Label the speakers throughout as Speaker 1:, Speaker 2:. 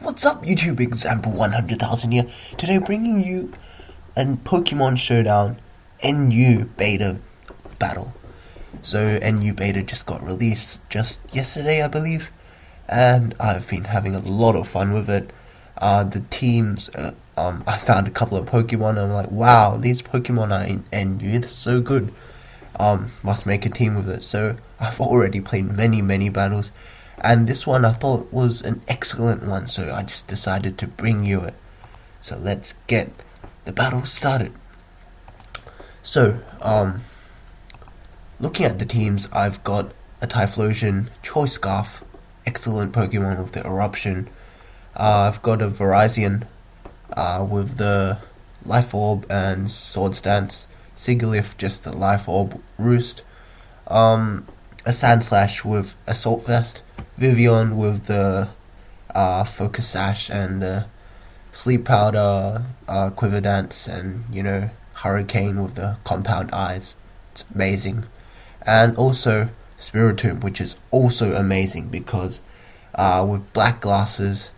Speaker 1: What's up YouTube, example 100,000 here. Today bringing you a Pokemon Showdown NU beta battle. So NU beta just got released just yesterday I believe, and I've been having a lot of fun with it. The teams, I found a couple of Pokemon and I'm like, wow, these Pokemon are in NU, they're so good. Must make a team with it. So I've already played many battles, and this one I thought was an excellent one, so I just decided to bring you it. So let's get the battle started. So, looking at the teams, I've got a Typhlosion, Choice Scarf, excellent Pokemon with the Eruption. I've got a Virizion with the Life Orb and Sword Stance. Sigilyph, just the Life Orb Roost. A Sandslash with Assault Vest. Virizion with the Focus Sash and the Sleep Powder, Quiver Dance, and Hurricane with the Compound Eyes. It's amazing. And also Spiritomb, which is also amazing because with Black Glasses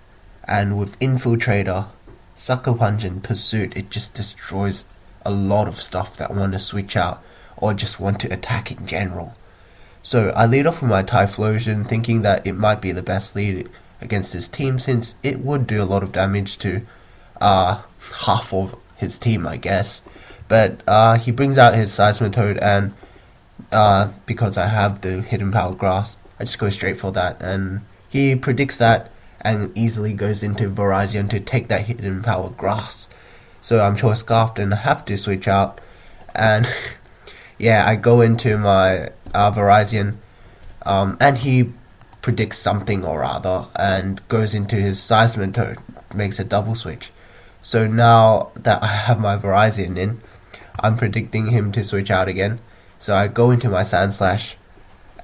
Speaker 1: and with Infiltrator, Sucker Punch and Pursuit, it just destroys a lot of stuff that want to switch out or just want to attack in general. So I lead off with my Typhlosion, thinking that it might be the best lead against his team since it would do a lot of damage to half of his team, I guess. But he brings out his Seismitoad, and because I have the Hidden Power Grass, I just go straight for that, and he predicts that and easily goes into Virizion to take that Hidden Power Grass. So I'm Choice Scarfed and I have to switch out, and yeah, I go into my Virizion, and he predicts something or other and goes into his Seismitoad, makes a double switch. So now that I have my Virizion in, I'm predicting him to switch out again. So I go into my Sandslash,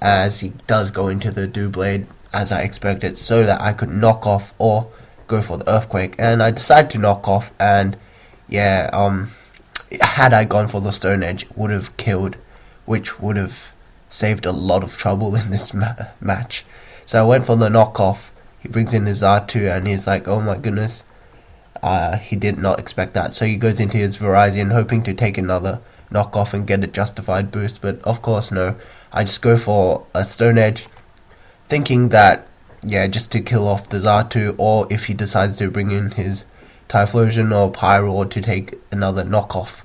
Speaker 1: as he does go into the Doublade as I expected, so that I could knock off or go for the Earthquake, and I decide to knock off, and yeah, had I gone for the Stone Edge, would have killed, which would have saved a lot of trouble in this match. So I went for the knockoff. He brings in his R2 and he's like, oh my goodness, he did not expect that. So he goes into his Virizion hoping to take another knockoff and get a justified boost, but of course no. I just go for a Stone Edge, thinking that, yeah, just to kill off the Zartu, or if he decides to bring in his Typhlosion or Pyro to take another knockoff,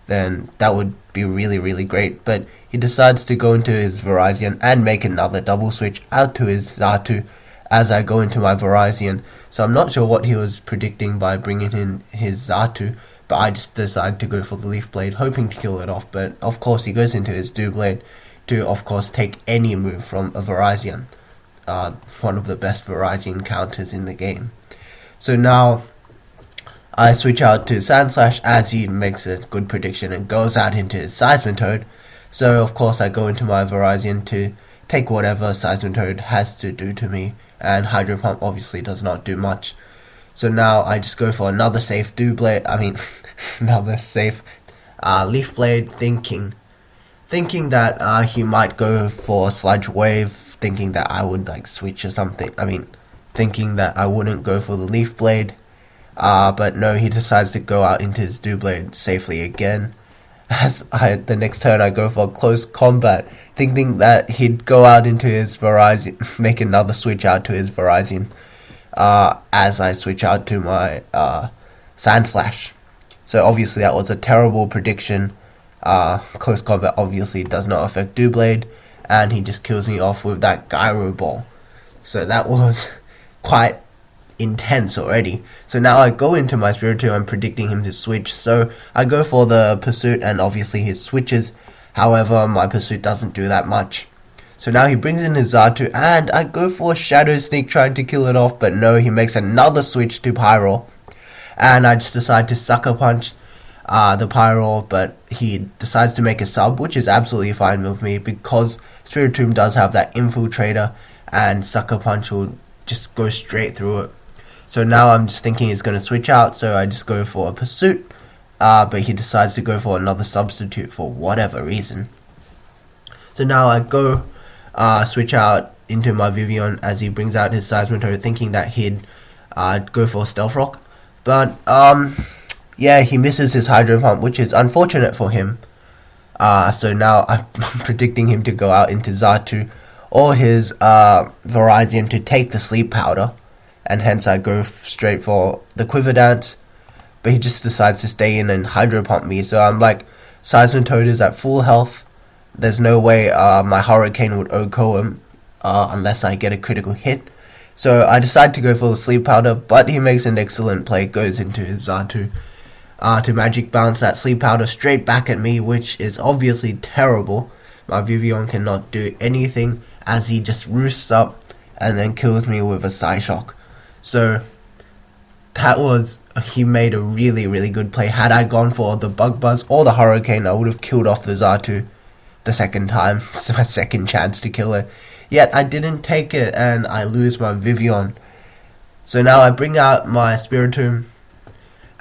Speaker 1: then that would be really great. But he decides to go into his Virizion and make another double switch out to his Zartu as I go into my Virizion. So I'm not sure what he was predicting by bringing in his Zartu, but I just decided to go for the Leaf Blade, hoping to kill it off. But of course he goes into his Doublade to of course take any move from a Virizion, one of the best Virizion counters in the game. So now I switch out to Sandslash as he makes a good prediction and goes out into his Seismitoad. So of course I go into my Virizion to take whatever Seismitoad has to do to me, and Hydro Pump obviously does not do much. So now I just go for another safe another safe Leaf Blade, thinking that he might go for Sludge Wave, thinking that I would switch or something. Thinking that I wouldn't go for the Leaf Blade. But no, he decides to go out into his Doublade safely again. The next turn I go for Close Combat, thinking that he'd go out into his Virizion, make another switch out to his Virizion, as I switch out to my Sandslash. So obviously that was a terrible prediction. Close Combat obviously does not affect Doublade, and he just kills me off with that Gyro Ball. So that was quite intense already. So now I go into my Spiritomb, I'm predicting him to switch, so I go for the Pursuit, and obviously he switches. However, my Pursuit doesn't do that much. So now he brings in his Zartu, and I go for Shadow Sneak trying to kill it off, but no, he makes another switch to Pyro, and I just decide to Sucker Punch the Pyro, but he decides to make a sub, which is absolutely fine with me because Spiritomb does have that Infiltrator, and Sucker Punch will just go straight through it. So now I'm just thinking he's going to switch out, so I just go for a Pursuit, but he decides to go for another substitute for whatever reason. So now I go switch out into my Virizion as he brings out his Seismitoad, thinking that he'd I'd go for Stealth Rock. But, yeah, he misses his Hydro Pump, which is unfortunate for him. So now I'm predicting him to go out into Xatu or his Virizion to take the Sleep Powder, and hence I go straight for the Quiver Dance, but he just decides to stay in and Hydro Pump me, so I'm like, Seismitoad is at full health, there's no way my Hurricane would OHKO him unless I get a critical hit, so I decide to go for the Sleep Powder, but he makes an excellent play, goes into his Xatu to Magic Bounce that Sleep Powder straight back at me, which is obviously terrible. My Virizion cannot do anything as he just roosts up and then kills me with a Psyshock. So that was, he made a really, really good play. Had I gone for the Bug Buzz or the Hurricane, I would have killed off the Xatu the second time. It's my second chance to kill it. Yet I didn't take it and I lose my Virizion. So now I bring out my Spiritomb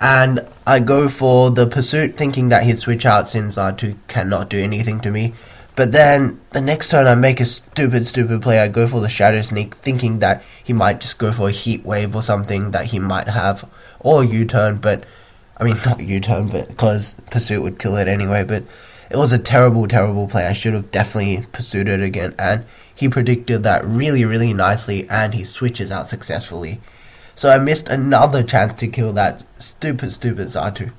Speaker 1: and I go for the Pursuit, thinking that he'd switch out since Xatu cannot do anything to me. But then the next turn I make a stupid play. I go for the Shadow Sneak, thinking that he might just go for a Heat Wave or something that he might have, or a U-turn, but I mean not U-turn, but because Pursuit would kill it anyway. But it was a terrible play. I should have definitely pursued it again, and he predicted that really nicely, and he switches out successfully. So I missed another chance to kill that stupid Xatu,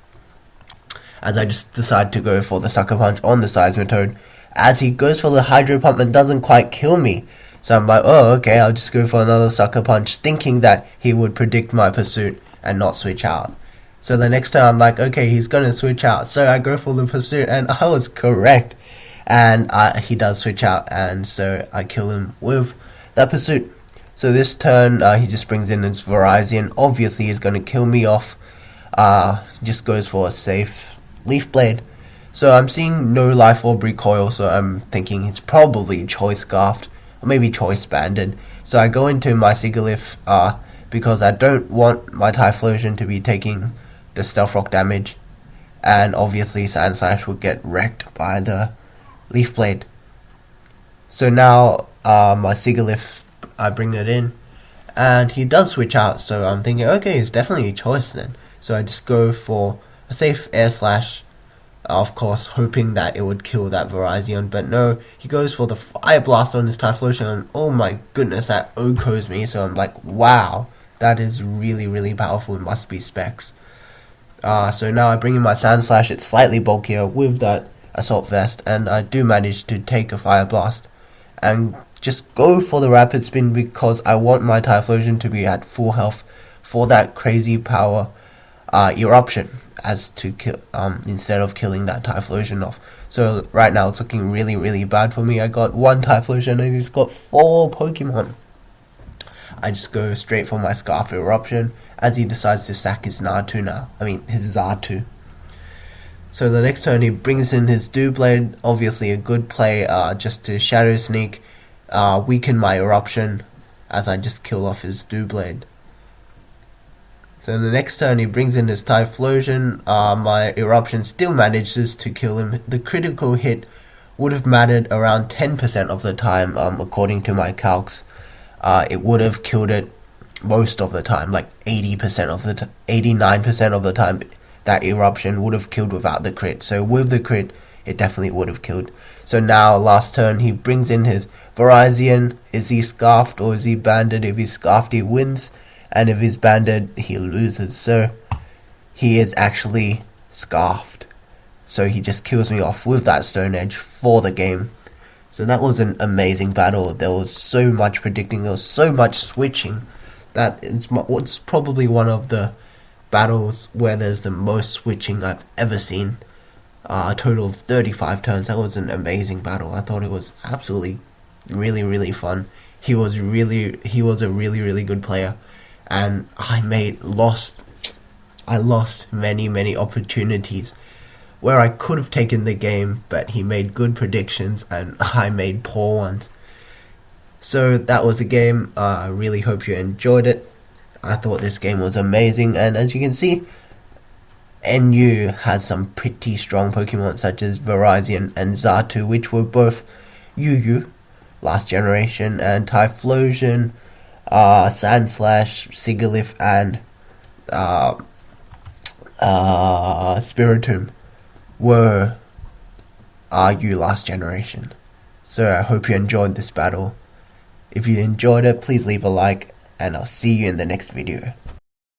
Speaker 1: as I just decide to go for the Sucker Punch on the Seismitoad, as he goes for the Hydro Pump and doesn't quite kill me. So I'm like, oh, okay, I'll just go for another Sucker Punch, thinking that he would predict my Pursuit and not switch out. So the next time I'm like, okay, he's going to switch out. So I go for the Pursuit, and I was correct. And he does switch out, and so I kill him with that Pursuit. So this turn, he just brings in his Virizion. Obviously, he's going to kill me off. Just goes for a safe Leaf Blade. So I'm seeing no Life Orb recoil, so I'm thinking it's probably Choice Scarfed, or maybe Choice Banded. So I go into my Sigilyph, because I don't want my Typhlosion to be taking the Stealth Rock damage. And obviously Sandslash would get wrecked by the Leaf Blade. So now my Sigilyph, I bring it in, and he does switch out, so I'm thinking, okay, it's definitely a choice then. So I just go for a safe Air Slash, of course, hoping that it would kill that Virizion, but no, he goes for the Fire Blast on his Typhlosion, and oh my goodness, that OHKOs me, so I'm like, wow, that is really powerful, it must be Specs. So now I bring in my Sandslash, it's slightly bulkier with that Assault Vest, and I do manage to take a Fire Blast, and just go for the Rapid Spin because I want my Typhlosion to be at full health for that crazy power Eruption, as to kill instead of killing that Typhlosion off. So right now it's looking really bad for me. I got one Typhlosion and he's got 4 Pokemon. I just go straight for my Scarf Eruption as he decides to sack his Xatu now. His Xatu. So the next turn he brings in his Doublade, obviously a good play, just to Shadow Sneak, weaken my Eruption as I just kill off his Doublade. So the next turn he brings in his Typhlosion, my Eruption still manages to kill him. The critical hit would have mattered around 10% of the time, according to my calcs. It would have killed it most of the time, like 89% of the time. That Eruption would have killed without the crit. So with the crit, it definitely would have killed. So now, last turn, he brings in his Virizion. Is he Scarfed or is he Banded? If he's Scarfed, he wins. And if he's Banded, he loses. So he is actually Scarfed. So he just kills me off with that Stone Edge for the game. So that was an amazing battle. There was so much predicting. There was so much switching. That it's probably one of the battles where there's the most switching I've ever seen. A total of 35 turns. That was an amazing battle. I thought it was absolutely really fun. He was a really good player, and I lost many opportunities where I could have taken the game, but he made good predictions and I made poor ones. So that was the game. I really hope you enjoyed it. I thought this game was amazing, and as you can see, NU has some pretty strong Pokemon such as Virizion and Xatu, which were both UU last generation, and Typhlosion Sandslash, Sigalith, and Spiritomb were you last generation. So I hope you enjoyed this battle. If you enjoyed it, please leave a like, and I'll see you in the next video.